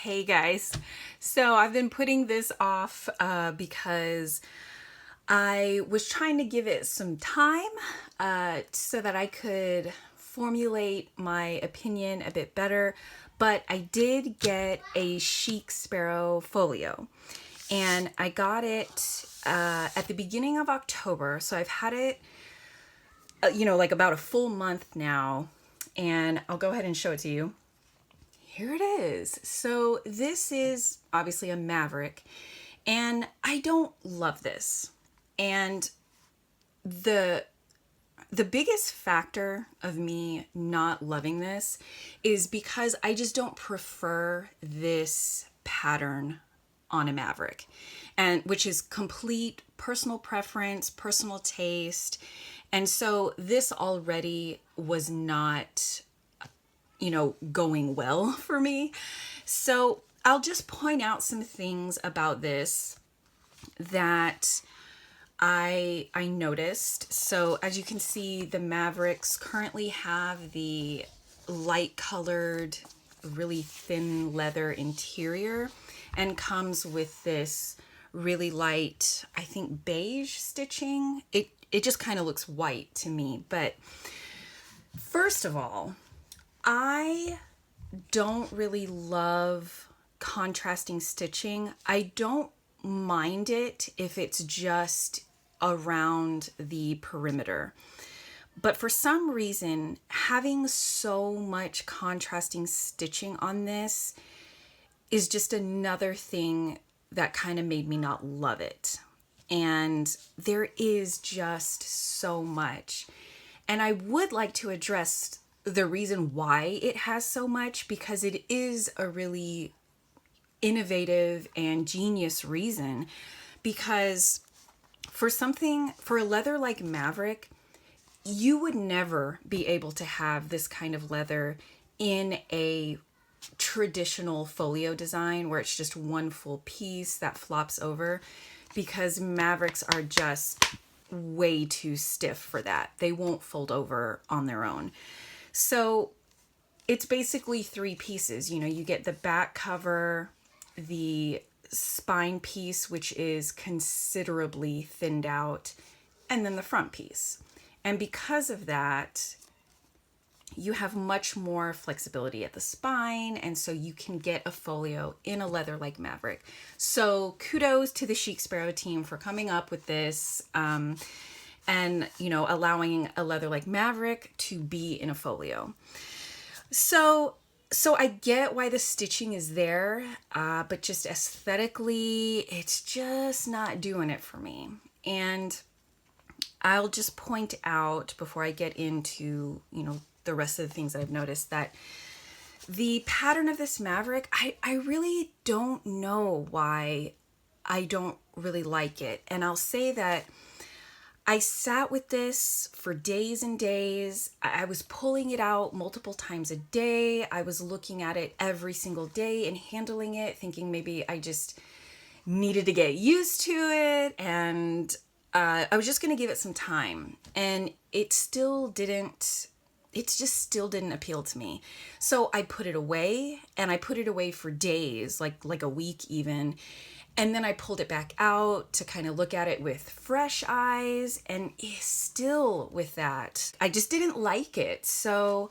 Hey guys, so I've been putting this off because I was trying to give it some time so that I could formulate my opinion a bit better, but I did get a Chic Sparrow Folio and I got it at the beginning of October, so I've had it like about a full month now, and I'll go ahead and show it to you. Here it is. So this is obviously a Maverick, and I don't love this. And the the biggest factor of me not loving this is because I just don't prefer this pattern on a Maverick, and which is complete personal preference, personal taste. And so this already was not going well for me. So I'll just point out some things about this that I noticed. So as you can see, the Mavericks currently have the light colored, really thin leather interior and comes with this really light, I think beige stitching. It just kind of looks white to me. But first of all, I don't really love contrasting stitching. I don't mind it if it's just around the perimeter. But for some reason, having so much contrasting stitching on this is just another thing that kind of made me not love it. And there is just so much. And I would like to address the reason why it has so much, because it is a really innovative and genius reason. Because for a leather like Maverick, you would never be able to have this kind of leather in a traditional folio design where it's just one full piece that flops over, because Mavericks are just way too stiff for that. They won't fold over on their own. So it's basically three pieces. You get the back cover, the spine piece, which is considerably thinned out, and then the front piece. And because of that, you have much more flexibility at the spine, and so you can get a folio in a leather like Maverick. So kudos to the Chic Sparrow team for coming up with this, and allowing a leather like Maverick to be in a folio. So I get why the stitching is there, but just aesthetically, it's just not doing it for me. And I'll just point out before I get into, the rest of the things that I've noticed, that the pattern of this Maverick, I really don't know why I don't really like it. And I'll say that I sat with this for days and days. I was pulling it out multiple times a day. I was looking at it every single day and handling it, thinking maybe I just needed to get used to it. And I was just going to give it some time. And it just still didn't appeal to me. So I put it away, and I put it away for days, like a week even. And then I pulled it back out to kind of look at it with fresh eyes, and still with that, I just didn't like it. So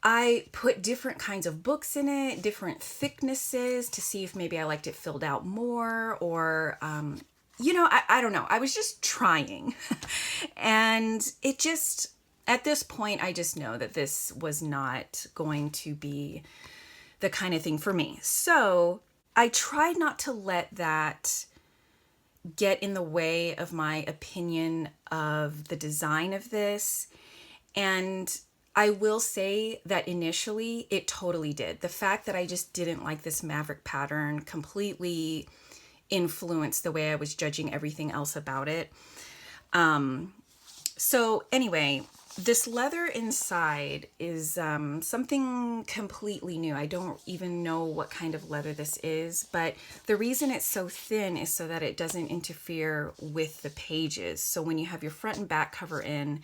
I put different kinds of books in it, different thicknesses, to see if maybe I liked it filled out more, or, I don't know. I was just trying. And it just, at this point, I just know that this was not going to be the kind of thing for me. So I tried not to let that get in the way of my opinion of the design of this. And I will say that initially it totally did. The fact that I just didn't like this Maverick pattern completely influenced the way I was judging everything else about it. So anyway, this leather inside is something completely new. I don't even know what kind of leather this is, but the reason it's so thin is so that it doesn't interfere with the pages. So when you have your front and back cover in,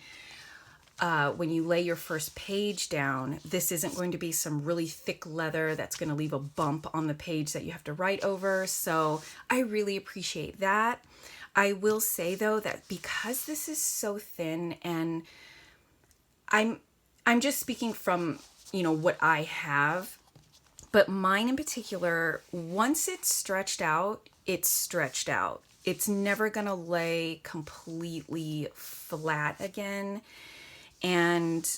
when you lay your first page down, this isn't going to be some really thick leather that's going to leave a bump on the page that you have to write over. So I really appreciate that. I will say though that because this is so thin, and I'm just speaking from, what I have, but mine in particular, once it's stretched out, it's stretched out. It's never going to lay completely flat again. And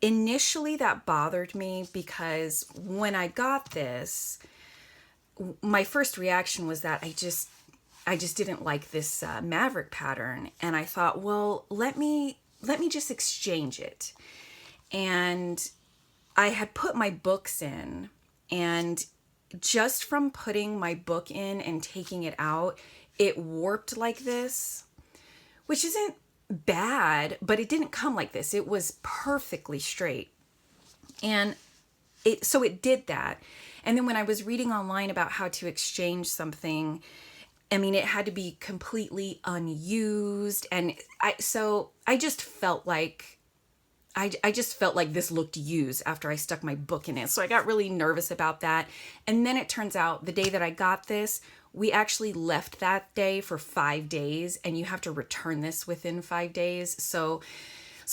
initially that bothered me because when I got this, my first reaction was that I just didn't like this Maverick pattern. And I thought, well, let me just exchange it. And I had put my books in, and just from putting my book in and taking it out, it warped like this, which isn't bad, but it didn't come like this. It was perfectly straight. And so it did that. And then when I was reading online about how to exchange something, I mean, it had to be completely unused. And I just felt like this looked used after I stuck my book in it. So I got really nervous about that. And then it turns out the day that I got this, we actually left that day for 5 days, and you have to return this within 5 days. So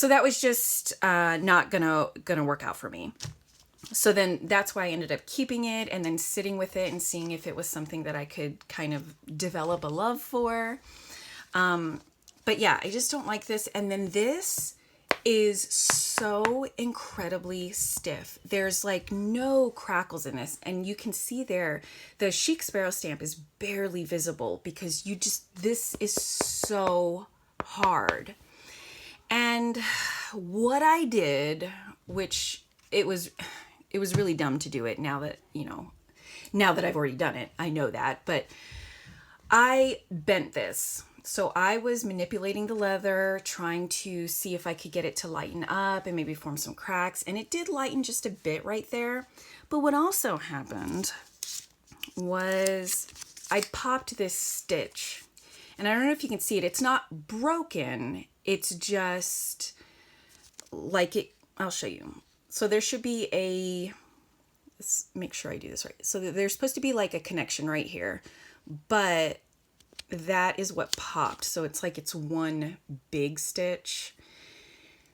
that was just not gonna work out for me. So then that's why I ended up keeping it and then sitting with it and seeing if it was something that I could kind of develop a love for. But yeah, I just don't like this. And then this is so incredibly stiff. There's like no crackles in this, and you can see there the Chic Sparrow stamp is barely visible because this is so hard. And what I did, which it was really dumb to do it now that I've already done it, I know that, but I bent this. So I was manipulating the leather, trying to see if I could get it to lighten up and maybe form some cracks. And it did lighten just a bit right there. But what also happened was I popped this stitch. And I don't know if you can see it. It's not broken. It's just like it. I'll show you. So there should be let's make sure I do this right. So there's supposed to be like a connection right here. But that is what popped. So it's like it's one big stitch.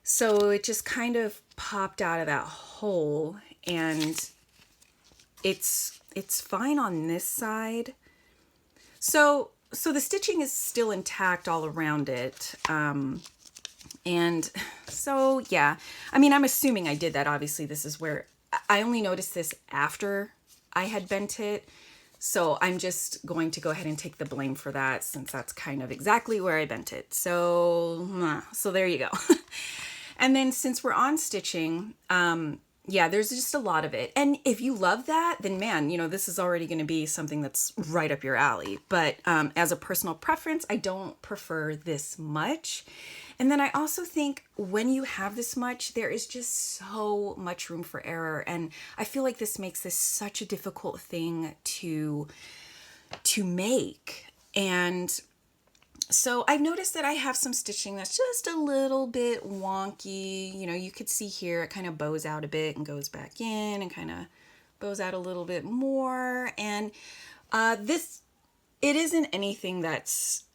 So it just kind of popped out of that hole, and it's fine on this side. So the stitching is still intact all around it. And so, yeah, I mean, I'm assuming I did that. Obviously, this is where I only noticed this after I had bent it. So I'm just going to go ahead and take the blame for that, since that's kind of exactly where I bent it. So there you go. And then since we're on stitching, yeah, there's just a lot of it. And if you love that, then man, this is already going to be something that's right up your alley. But as a personal preference, I don't prefer this much. And then I also think when you have this much, there is just so much room for error. And I feel like this makes this such a difficult thing to make. And so I've noticed that I have some stitching that's just a little bit wonky. You could see here it kind of bows out a bit and goes back in and kind of bows out a little bit more. And it isn't anything that's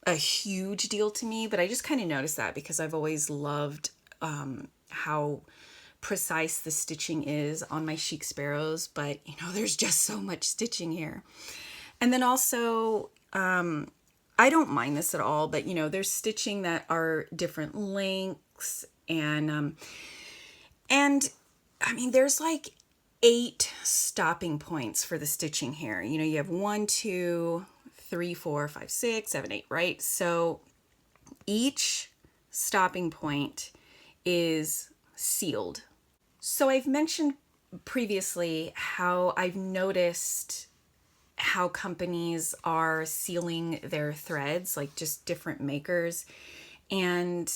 a huge deal to me, but I just kind of noticed that because I've always loved how precise the stitching is on my Chic Sparrows, but there's just so much stitching here. And then also, I don't mind this at all, but there's stitching that are different lengths, and I mean, there's like 8 stopping points for the stitching here. You have 1, 2, 3, 4, 5, 6, 7, 8, right? So each stopping point is sealed. So I've mentioned previously how I've noticed how companies are sealing their threads, like just different makers. And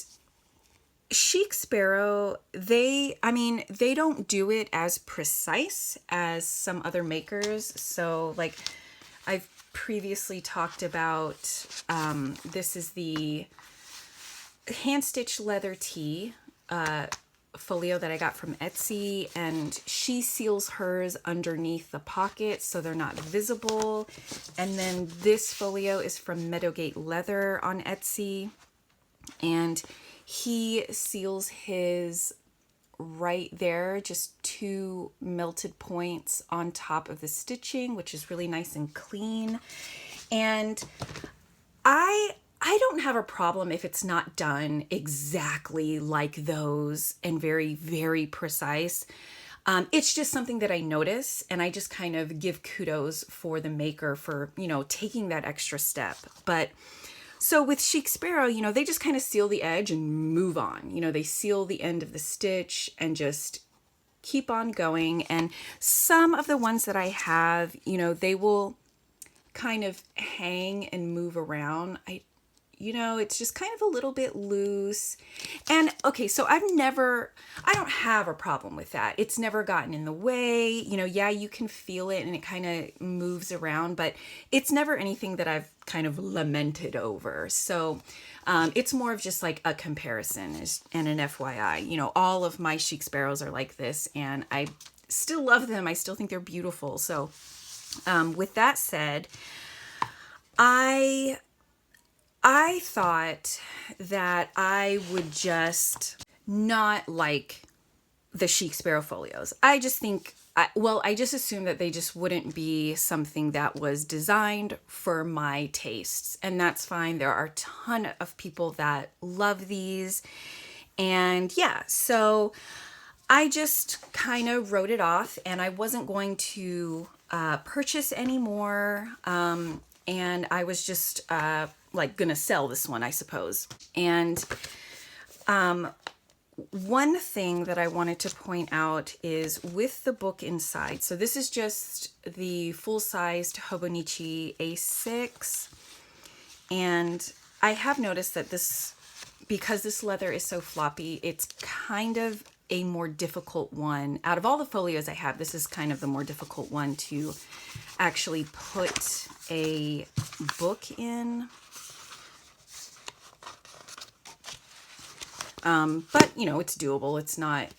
Chic Sparrow, they don't do it as precise as some other makers. So like I've previously talked about, this is the hand stitched leather tee folio that I got from Etsy, and she seals hers underneath the pockets so they're not visible. And then this folio is from Meadowgate Leather on Etsy, and he seals his right there, just 2 melted points on top of the stitching, which is really nice and clean. And I don't have a problem if it's not done exactly like those and very, very precise. It's just something that I notice, and I just kind of give kudos for the maker for, taking that extra step. But so with Chic Sparrow, they just kind of seal the edge and move on. They seal the end of the stitch and just keep on going. And some of the ones that I have, they will kind of hang and move around. It's just kind of a little bit loose. And okay, so I don't have a problem with that. It's never gotten in the way. Yeah, you can feel it and it kind of moves around, but it's never anything that I've kind of lamented over. So it's more of just like a comparison and an FYI. All of my Chic Sparrows are like this, and I still love them. I still think they're beautiful. So with that said, I thought that I would just not like the Chic Sparrow folios. I just assumed that they just wouldn't be something that was designed for my tastes. And that's fine. There are a ton of people that love these. And yeah, so I just kind of wrote it off, and I wasn't going to purchase anymore. And I was just gonna sell this one, I suppose. And one thing that I wanted to point out is with the book inside. So this is just the full-sized Hobonichi A6. And I have noticed that because this leather is so floppy, it's kind of a more difficult one. Out of all the folios I have, this is kind of the more difficult one to actually put a book in. But, it's doable. It's not,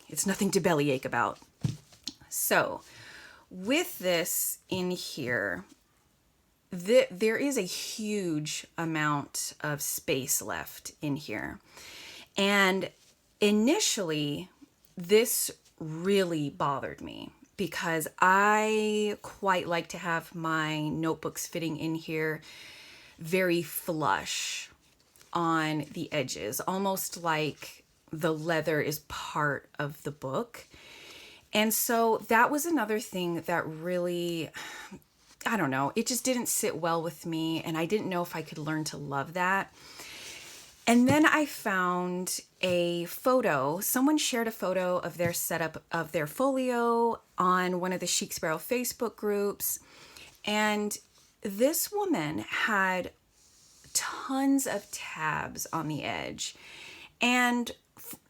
it's nothing to bellyache about. So with this in here, there is a huge amount of space left in here. And initially, this really bothered me because I quite like to have my notebooks fitting in here very flush on the edges, almost like the leather is part of the book. And so that was another thing that really, I don't know, it just didn't sit well with me, and I didn't know if I could learn to love that. And then I found a photo. Someone shared a photo of their setup of their folio on one of the Chic Sparrow Facebook groups. And this woman had tons of tabs on the edge. And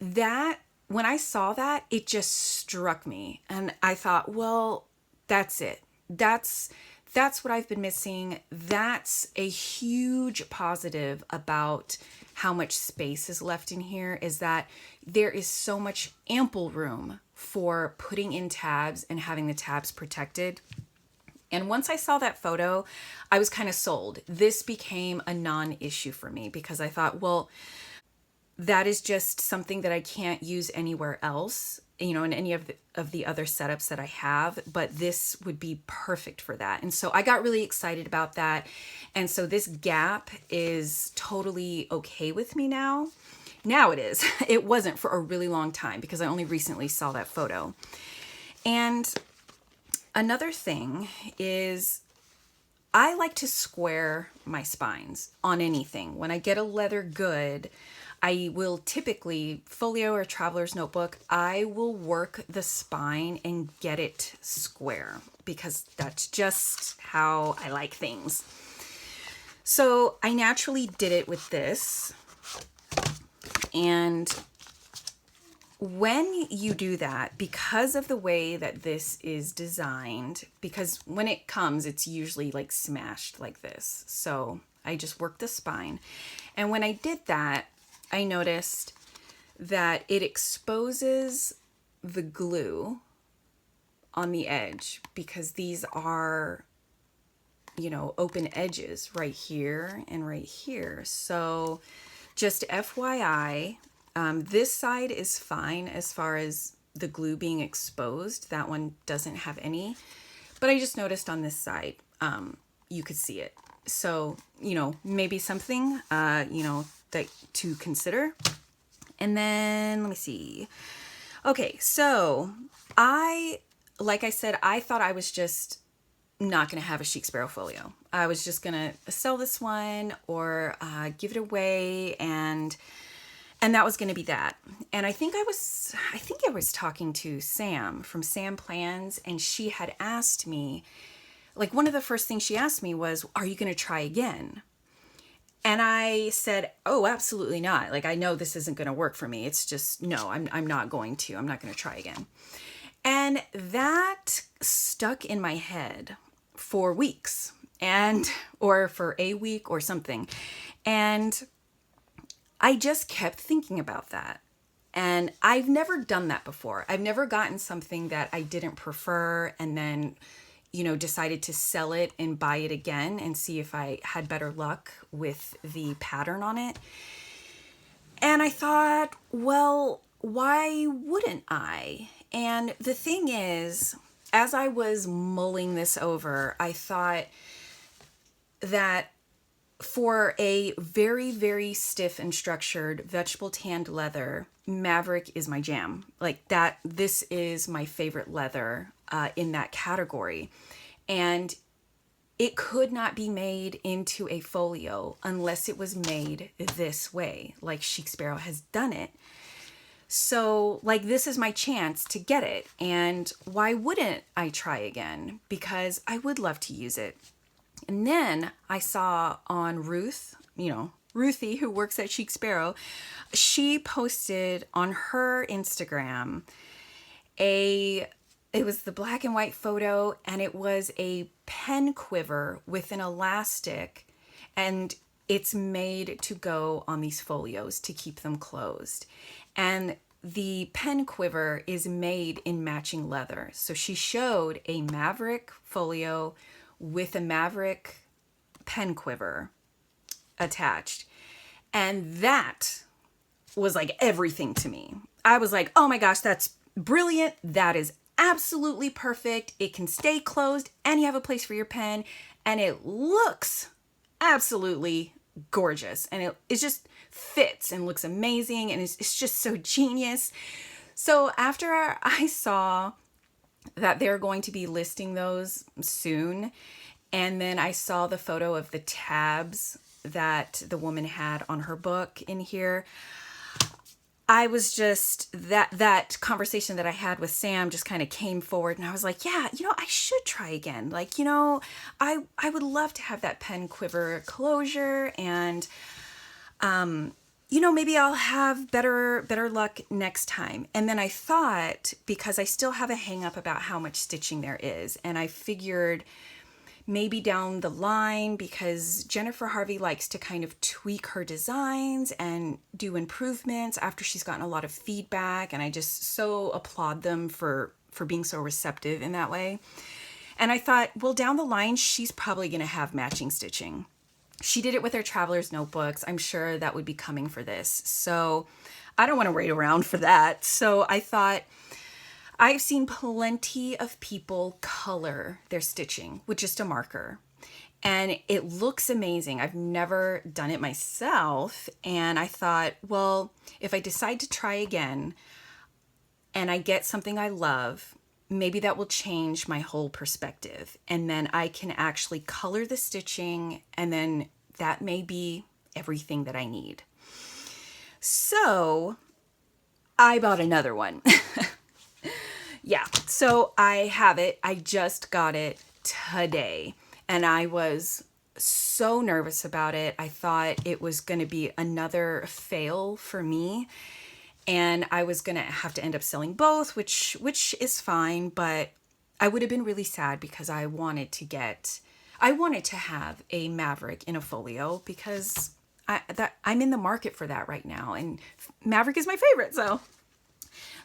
that, when I saw that, it just struck me. And I thought, well, that's it. That's what I've been missing. That's a huge positive about how much space is left in here, is that there is so much ample room for putting in tabs and having the tabs protected. And once I saw that photo, I was kind of sold. This became a non-issue for me because I thought, well, that is just something that I can't use anywhere else, in any of the other setups that I have, but this would be perfect for that. And so I got really excited about that. And so this gap is totally okay with me now. Now it is. It wasn't for a really long time because I only recently saw that photo. And another thing is I like to square my spines on anything. When I get a leather good, I will typically, folio or traveler's notebook, I will work the spine and get it square because that's just how I like things. So I naturally did it with this. And when you do that, because of the way that this is designed, because when it comes, it's usually like smashed like this. So I just worked the spine. And when I did that, I noticed that it exposes the glue on the edge because these are, you know, open edges right here and right here. So just FYI, this side is fine as far as the glue being exposed. That one doesn't have any, but I just noticed on this side, you could see it. So, you know, maybe something, you know, that to consider. And then let me see. Okay, so like I said, I thought I was just not going to have a Chic Sparrow Folio. I was just going to sell this one or give it away, and that was going to be that. And I think I was talking to Sam from Sam Plans, and she had asked me, like, one of the first things she asked me was, "Are you going to try again?" And I said, "Oh, absolutely not. Like, I know this isn't going to work for me. It's just, no, I'm not going to. I'm not going to try again." And that stuck in my head for weeks, or for a week or something. And I just kept thinking about that. And I've never done that before. I've never gotten something that I didn't prefer and then, you know, decided to sell it and buy it again and see if I had better luck with the pattern on it. And I thought, well, why wouldn't I? And the thing is, as I was mulling this over, I thought that for a very, very stiff and structured vegetable tanned leather, Maverick is my jam. Like that, this is my favorite leather in that category. And it could not be made into a folio unless it was made this way, like Chic Sparrow has done it. So, like, this is my chance to get it. And why wouldn't I try again? Because I would love to use it. And then I saw on Ruth, you know, Ruthie, who works at Chic Sparrow, she posted on her Instagram it was the black and white photo, and it was a pen quiver with an elastic, and it's made to go on these folios to keep them closed. And the pen quiver is made in matching leather. So she showed a Maverick folio with a Maverick pen quiver attached. And that was like everything to me. I was like, oh my gosh, that's brilliant. That is absolutely perfect. It can stay closed and you have a place for your pen. And it looks absolutely gorgeous. And it just fits and looks amazing. And it's just so genius. So after I saw that they're going to be listing those soon, and then I saw the photo of the tabs that the woman had on her book in here, I was just, that conversation that I had with Sam just kind of came forward, and I was like, yeah, you know, I should try again. Like, you know, I would love to have that pen quiver closure, and you know, maybe I'll have better luck next time. And then I thought, because I still have a hang up about how much stitching there is, and I figured maybe down the line, because Jennifer Harvey likes to kind of tweak her designs and do improvements after she's gotten a lot of feedback, and I just so applaud them for being so receptive in that way. And I thought, well, down the line, she's probably going to have matching stitching. She did it with her traveler's notebooks. I'm sure that would be coming for this. So I don't want to wait around for that. So I thought, I've seen plenty of people color their stitching with just a marker, and it looks amazing. I've never done it myself, and I thought, well, if I decide to try again and I get something I love, maybe that will change my whole perspective, and then I can actually color the stitching, and then that may be everything that I need. So I bought another one. Yeah, so I have it. I just got it today, and I was so nervous about it. I thought it was going to be another fail for me, and I was going to have to end up selling both, which is fine, but I would have been really sad because I wanted to have a Maverick in a folio because I'm in the market for that right now, and Maverick is my favorite. So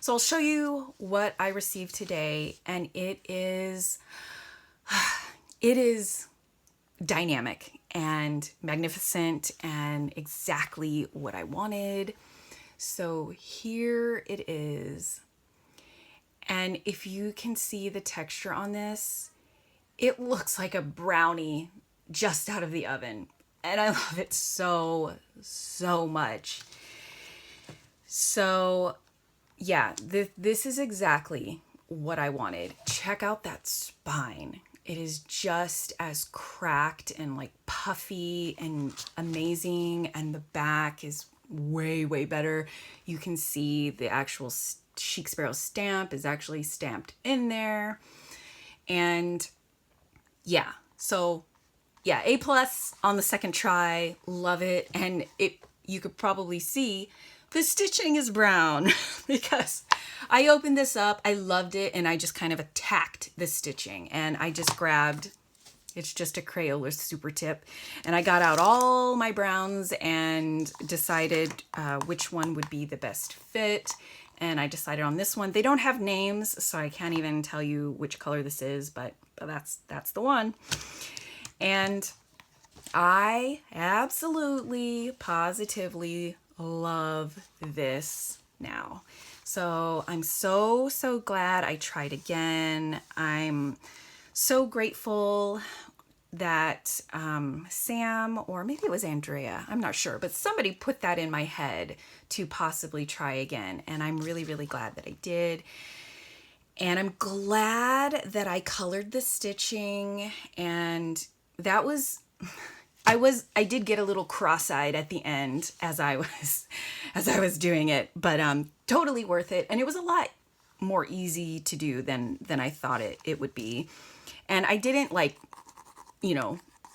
I'll show you what I received today, and it is dynamic and magnificent and exactly what I wanted. So here it is. And if you can see the texture on this, it looks like a brownie just out of the oven. And I love it so, so much. So yeah, this is exactly what I wanted. Check out that spine. It is just as cracked and like puffy and amazing. And the back is way, way better. You can see the actual Chic Sparrow stamp is actually stamped in there. And yeah, so yeah, A+ on the second try. Love it. And you could probably see the stitching is brown because I opened this up, I loved it, and I just kind of attacked the stitching. And I just grabbed, it's just a Crayola super tip, and I got out all my browns and decided which one would be the best fit. And I decided on this one. They don't have names, so I can't even tell you which color this is, but that's the one. And I absolutely, positively love this now. So I'm so, so glad I tried again. I'm so grateful that Sam, or maybe it was Andrea, I'm not sure, but somebody put that in my head to possibly try again. And I'm really, really glad that I did. And I'm glad that I colored the stitching, and that was, I did get a little cross-eyed at the end as I was doing it, but totally worth it. And it was a lot more easy to do than I thought it would be. And I didn't like,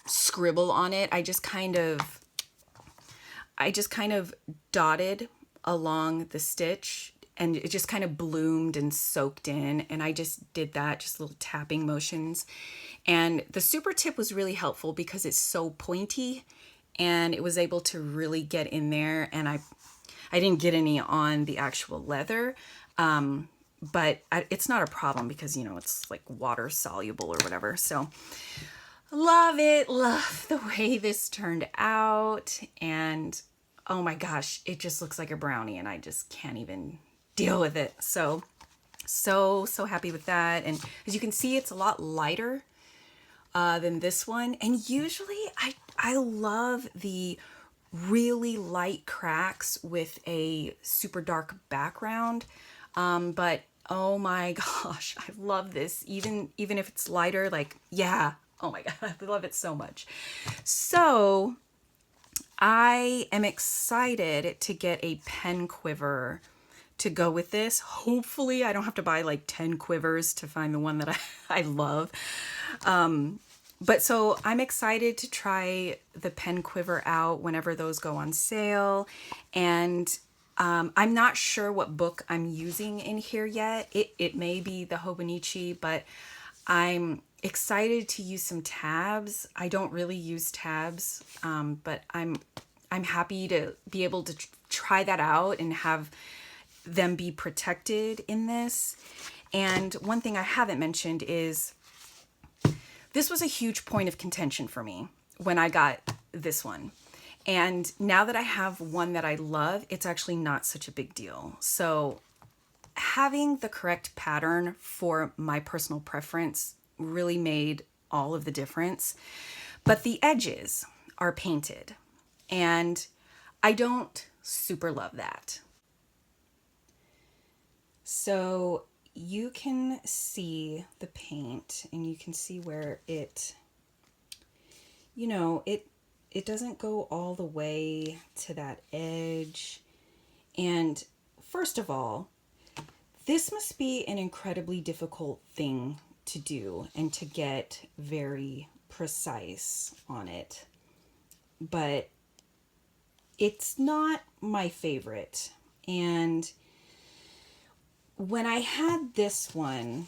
scribble on it. I just kind of dotted along the stitch, and it just kind of bloomed and soaked in. And I just did that, just little tapping motions. And the super tip was really helpful because it's so pointy, and it was able to really get in there. And I didn't get any on the actual leather, but it's not a problem because, it's like water soluble or whatever. So love it. Love the way this turned out. And oh my gosh, it just looks like a brownie, and I just can't even deal with it. So happy with that. And as you can see, it's a lot lighter than this one. And usually I love the really light cracks with a super dark background. But oh my gosh, I love this. Even if it's lighter, like, yeah, oh my God, I love it so much. So I am excited to get a pen quiver to go with this. Hopefully I don't have to buy like 10 quivers to find the one that I love. But so I'm excited to try the pen quiver out whenever those go on sale. And I'm not sure what book I'm using in here yet. It may be the Hobonichi, but I'm excited to use some tabs. I don't really use tabs, but I'm happy to be able to try that out and have them be protected in this. And one thing I haven't mentioned is this was a huge point of contention for me when I got this one. And now that I have one that I love, it's actually not such a big deal. So having the correct pattern for my personal preference really made all of the difference. But the edges are painted, and I don't super love that. So you can see the paint, and you can see where it doesn't go all the way to that edge. And first of all, this must be an incredibly difficult thing to do and to get very precise on it. But it's not my favorite. And when I had this one,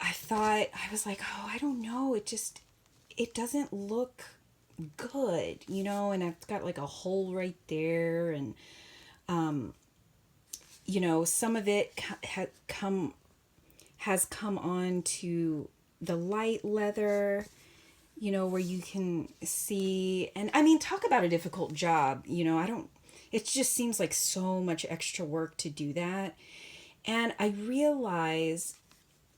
I was like, oh, I don't know. It doesn't look good, you know, and I've got like a hole right there, and you know, some of it has come on to the light leather, you know, where you can see. And I mean, talk about a difficult job, you know. I don't, it just seems like so much extra work to do that. And I realize,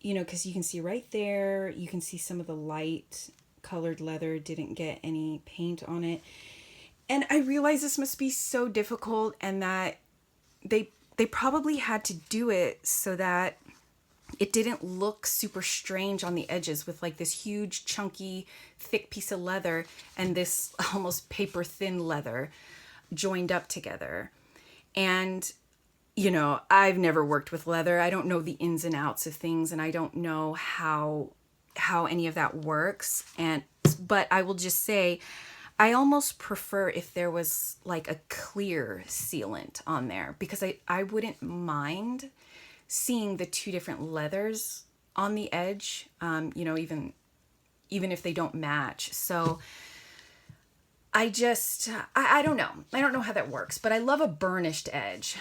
you know, because you can see right there, you can see some of the light colored leather didn't get any paint on it. And I realize this must be so difficult, and that they probably had to do it so that it didn't look super strange on the edges with like this huge chunky thick piece of leather and this almost paper thin leather joined up together. And you know, I've never worked with leather. I don't know the ins and outs of things, and I don't know how any of that works. And but I will just say, I almost prefer if there was like a clear sealant on there, because I wouldn't mind seeing the two different leathers on the edge, you know, even if they don't match. So I don't know. I don't know how that works, but I love a burnished edge.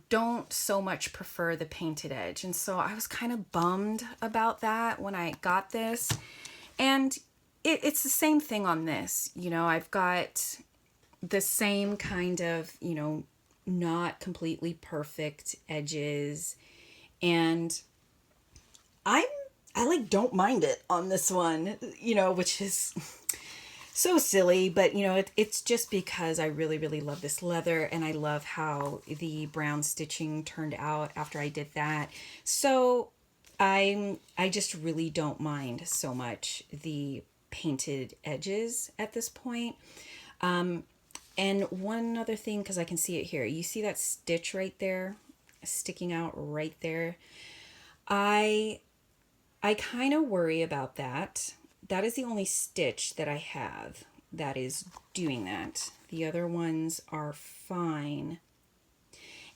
Don't so much prefer the painted edge. And so I was kind of bummed about that when I got this. And it's the same thing on this. You know, I've got the same kind of, you know, not completely perfect edges. And I like don't mind it on this one, you know, which is so silly, but you know, it's just because I really, really love this leather, and I love how the brown stitching turned out after I did that. So I just really don't mind so much the painted edges at this point. And one other thing, because I can see it here, you see that stitch right there sticking out right there? I kind of worry about that. That is the only stitch that I have that is doing that. The other ones are fine.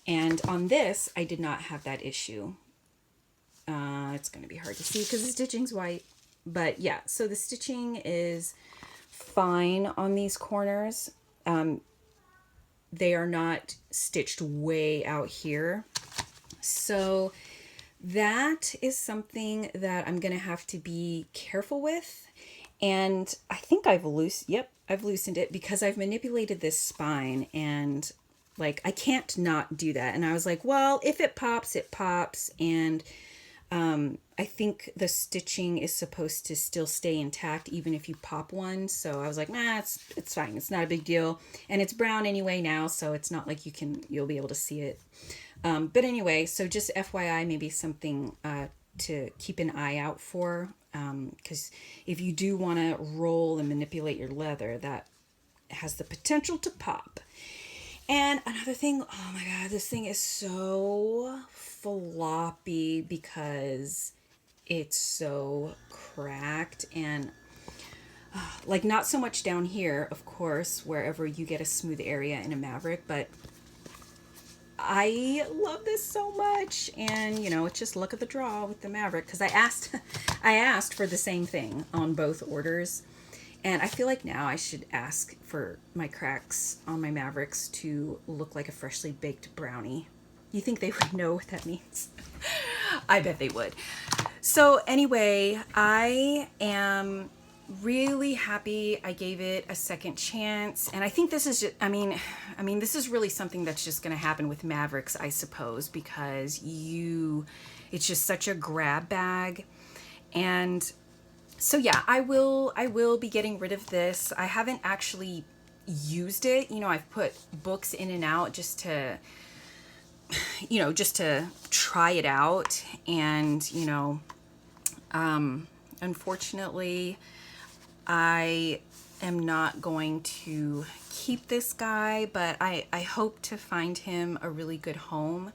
And on this, I did not have that issue. It's going to be hard to see because the stitching's white. But yeah, so the stitching is fine on these corners. They are not stitched way out here. So that is something that I'm going to have to be careful with. And I think I've loosened it because I've manipulated this spine, and like I can't not do that. And I was like, well, if it pops, it pops. And I think the stitching is supposed to still stay intact even if you pop one. So I was like, nah, it's fine. It's not a big deal. And it's brown anyway now, so it's not like you'll be able to see it. But anyway, so just FYI, maybe something to keep an eye out for, because if you do want to roll and manipulate your leather, that has the potential to pop. And another thing, oh my God, this thing is so floppy because it's so cracked, and like not so much down here, of course, wherever you get a smooth area in a Maverick, but I love this so much. And you know, it's just luck of the draw with the Maverick, because I asked for the same thing on both orders, and I feel like now I should ask for my cracks on my Mavericks to look like a freshly baked brownie. You think they would know what that means? I bet they would. So anyway, I am really happy I gave it a second chance. And I think this is just, I mean, this is really something that's just going to happen with Mavericks, I suppose, because it's just such a grab bag. And so yeah, I will be getting rid of this. I haven't actually used it. You know, I've put books in and out just to try it out. And, you know, unfortunately, I am not going to keep this guy, but I hope to find him a really good home.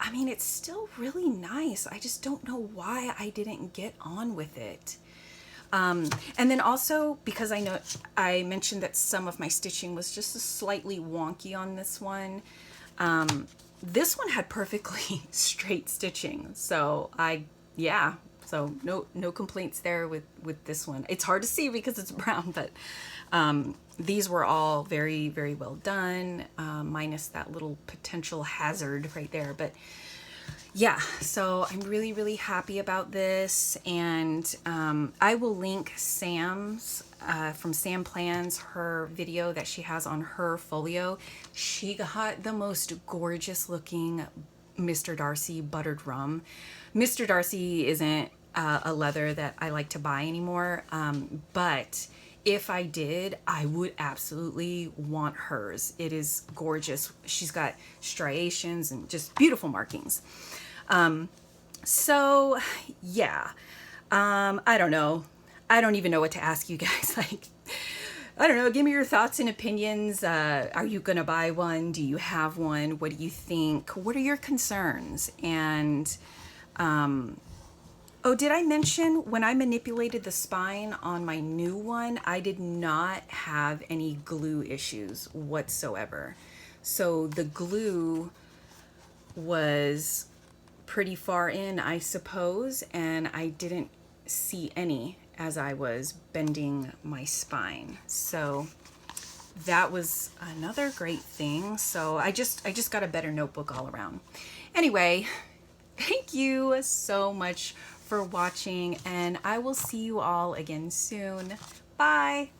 I mean, it's still really nice. I just don't know why I didn't get on with it. And then also, because I know I mentioned that some of my stitching was just slightly wonky on this one. This one had perfectly straight stitching. So So no complaints there with this one. It's hard to see because it's brown, but these were all very, very well done, minus that little potential hazard right there. But yeah, so I'm really, really happy about this. And I will link Sam's, from Sam Plans, her video that she has on her folio. She got the most gorgeous looking Mr. Darcy buttered rum. Mr. Darcy isn't a leather that I like to buy anymore, but if I did, I would absolutely want hers. It is gorgeous. She's got striations and just beautiful markings. So yeah, I don't know. I don't even know what to ask you guys. Like, I don't know. Give me your thoughts and opinions. Are you going to buy one? Do you have one? What do you think? What are your concerns? And, oh, did I mention when I manipulated the spine on my new one, I did not have any glue issues whatsoever. So the glue was pretty far in, I suppose, and I didn't see any as I was bending my spine. So that was another great thing. So I just got a better notebook all around. Anyway, thank you so much for watching, and I will see you all again soon. Bye.